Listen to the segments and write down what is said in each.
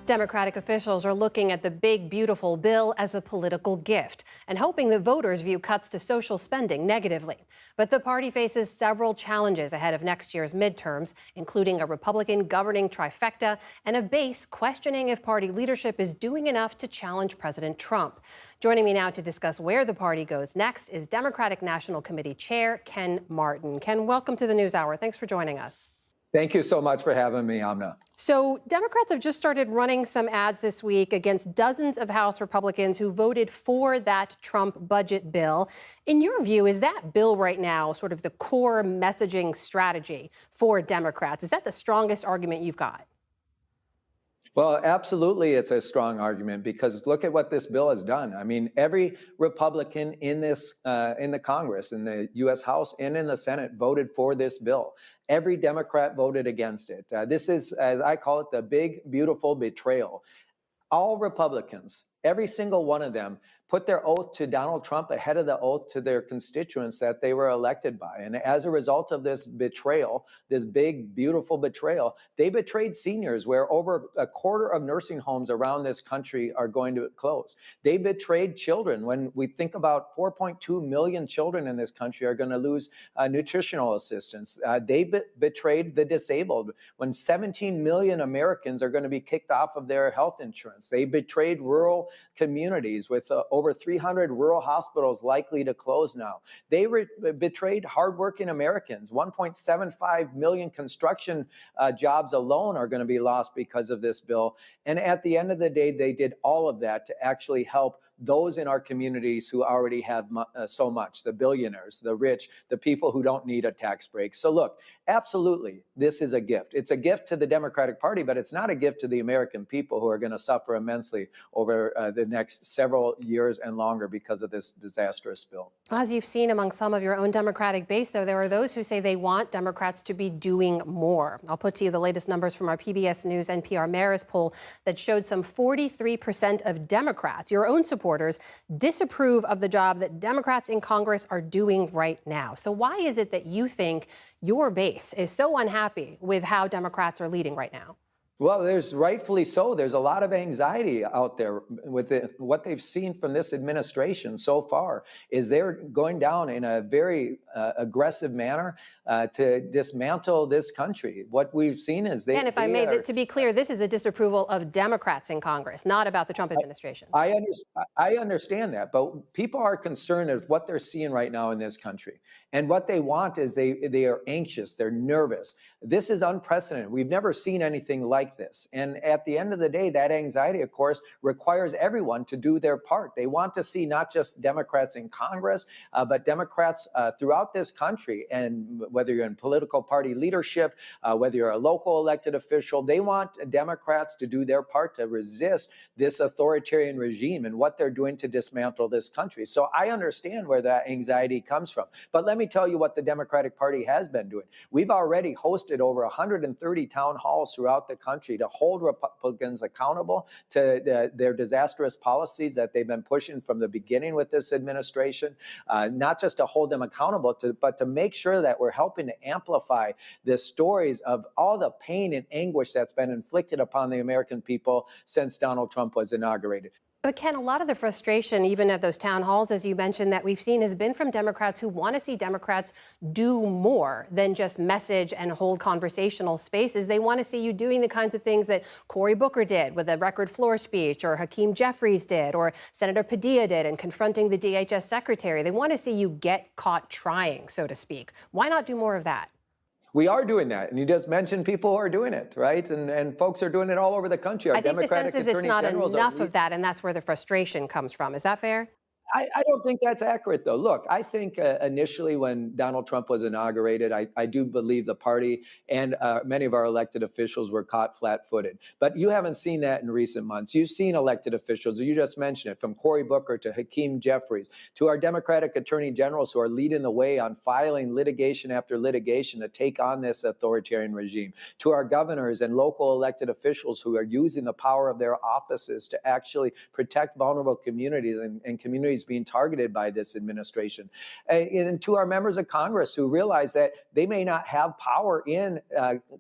Democratic officials are looking at the big, beautiful bill as a political gift and hoping that voters view cuts to social spending negatively. But the party faces several challenges ahead of next year's midterms, including a Republican governing trifecta and a base questioning if party leadership is doing enough to challenge President Trump. Joining me now to discuss where the party goes next is Democratic National Committee Chair Ken Martin. Ken, welcome to the NewsHour. Thanks for joining us. Thank you so much for having me, Amna. So Democrats have just started running some ads this week against dozens of House Republicans who voted for that Trump budget bill. In your view, is that bill right now sort of the core messaging strategy for Democrats? Is that the strongest argument you've got? Well, absolutely, it's a strong argument because look at what this bill has done. I mean, every Republican in the Congress, in the U.S. House and in the Senate voted for this bill. Every Democrat voted against it. This is, as I call it, the big, beautiful betrayal. All Republicans, every single one of them, put their oath to Donald Trump ahead of the oath to their constituents that they were elected by. And as a result of this betrayal, this big, beautiful betrayal, they betrayed seniors where over a quarter of nursing homes around this country are going to close. They betrayed children. When we think about 4.2 million children in this country are going to lose nutritional assistance. They betrayed the disabled when 17 million Americans are going to be kicked off of their health insurance. They betrayed rural communities with over 300 rural hospitals likely to close now. They betrayed hardworking Americans. 1.75 million construction jobs alone are going to be lost because of this bill. And at the end of the day, they did all of that to actually help those in our communities who already have so much, the billionaires, the rich, the people who don't need a tax break. So look, absolutely, this is a gift. It's a gift to the Democratic Party, but it's not a gift to the American people who are going to suffer immensely over the next several years and longer because of this disastrous bill. As you've seen among some of your own Democratic base, though, there are those who say they want Democrats to be doing more. I'll put to you the latest numbers from our PBS News NPR Marist poll that showed some 43% of Democrats, your own supporters, disapprove of the job that Democrats in Congress are doing right now. So why is it that you think your base is so unhappy with how Democrats are leading right now? Well, there's rightfully so. There's a lot of anxiety out there with what they've seen from this administration so far is they're going down in a very aggressive manner to dismantle this country. What we've seen is And if I may, to be clear, this is a disapproval of Democrats in Congress, not about the Trump administration. I understand that, but people are concerned of what they're seeing right now in this country. And what they want is they are anxious, they're nervous. This is unprecedented. We've never seen anything like this. And at the end of the day, that anxiety, of course, requires everyone to do their part. They want to see not just Democrats in Congress, but Democrats throughout this country. And whether you're in political party leadership, whether you're a local elected official, they want Democrats to do their part to resist this authoritarian regime and what they're doing to dismantle this country. So I understand where that anxiety comes from. But let me tell you what the Democratic Party has been doing. We've already hosted over 130 town halls throughout the country to hold Republicans accountable to their disastrous policies that they've been pushing from the beginning with this administration, not just to hold them accountable, but to make sure that we're helping to amplify the stories of all the pain and anguish that's been inflicted upon the American people since Donald Trump was inaugurated. But Ken, a lot of the frustration, even at those town halls, as you mentioned, that we've seen has been from Democrats who want to see Democrats do more than just message and hold conversational spaces. They want to see you doing the kinds of things that Cory Booker did with a record floor speech, or Hakeem Jeffries did, or Senator Padilla did, and confronting the DHS secretary. They want to see you get caught trying, so to speak. Why not do more of that? We are doing that. And you just mentioned people who are doing it, right? And folks are doing it all over the country. I think the sense is it's not enough of that, and that's where the frustration comes from. Is that fair? I don't think that's accurate, though. Look, I think initially when Donald Trump was inaugurated, I do believe the party and many of our elected officials were caught flat-footed. But you haven't seen that in recent months. You've seen elected officials, you just mentioned it, from Cory Booker to Hakeem Jeffries, to our Democratic attorney generals who are leading the way on filing litigation after litigation to take on this authoritarian regime, to our governors and local elected officials who are using the power of their offices to actually protect vulnerable communities and communities communities being targeted by this administration. And to our members of Congress who realize that they may not have power in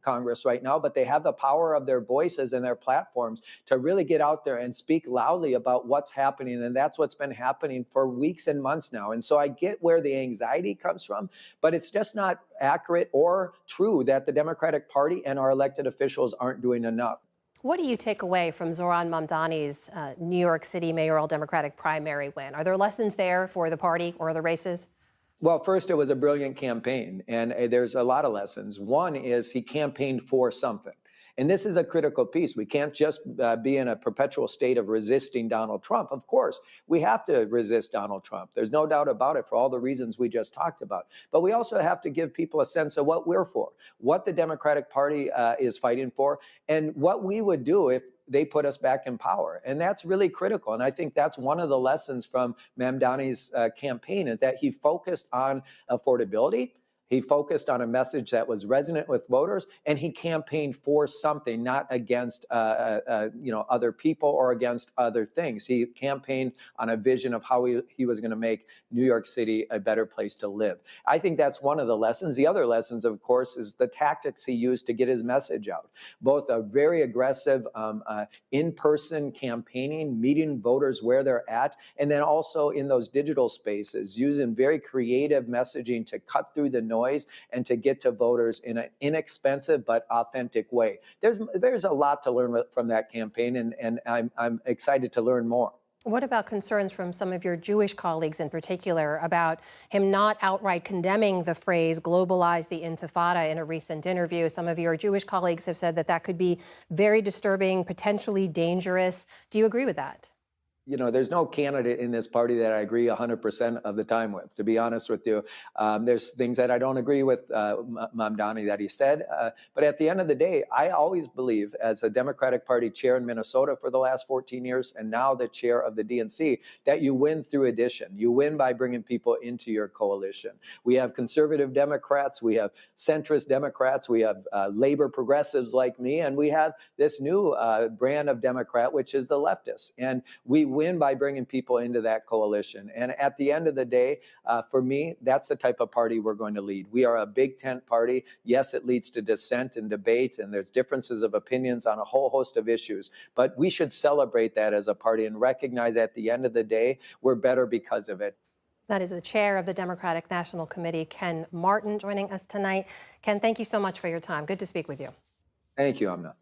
Congress right now, but they have the power of their voices and their platforms to really get out there and speak loudly about what's happening. And that's what's been happening for weeks and months now. And so I get where the anxiety comes from, but it's just not accurate or true that the Democratic Party and our elected officials aren't doing enough. What do you take away from Zohran Mamdani's New York City mayoral Democratic primary win? Are there lessons there for the party or the races? Well, first, it was a brilliant campaign, and there's a lot of lessons. One is he campaigned for something. And this is a critical piece. We can't just be in a perpetual state of resisting Donald Trump. Of course, we have to resist Donald Trump. There's no doubt about it for all the reasons we just talked about. But we also have to give people a sense of what we're for, what the Democratic Party is fighting for, and what we would do if they put us back in power. And that's really critical. And I think that's one of the lessons from Mamdani's campaign is that he focused on affordability. He focused on a message that was resonant with voters, and he campaigned for something, not against other people or against other things. He campaigned on a vision of how he was going to make New York City a better place to live. I think that's one of the lessons. The other lessons, of course, is the tactics he used to get his message out. Both a very aggressive in-person campaigning, meeting voters where they're at, and then also in those digital spaces, using very creative messaging to cut through the noise and to get to voters in an inexpensive but authentic way. There's a lot to learn from that campaign, and I'm excited to learn more. What about concerns from some of your Jewish colleagues in particular about him not outright condemning the phrase globalize the intifada in a recent interview? Some of your Jewish colleagues have said that that could be very disturbing, potentially dangerous. Do you agree with that? You know, there's no candidate in this party that I agree 100% of the time with, to be honest with you. There's things that I don't agree with Mamdani that he said. But at the end of the day, I always believe, as a Democratic Party chair in Minnesota for the last 14 years, and now the chair of the DNC, that you win through addition. You win by bringing people into your coalition. We have conservative Democrats, we have centrist Democrats, we have labor progressives like me, and we have this new brand of Democrat, which is the leftists. And we win by bringing people into that coalition. And at the end of the day, for me, that's the type of party we're going to lead. We are a big tent party. Yes, it leads to dissent and debate, and there's differences of opinions on a whole host of issues. But we should celebrate that as a party and recognize at the end of the day, we're better because of it. That is the chair of the Democratic National Committee, Ken Martin, joining us tonight. Ken, thank you so much for your time. Good to speak with you. Thank you, Amna.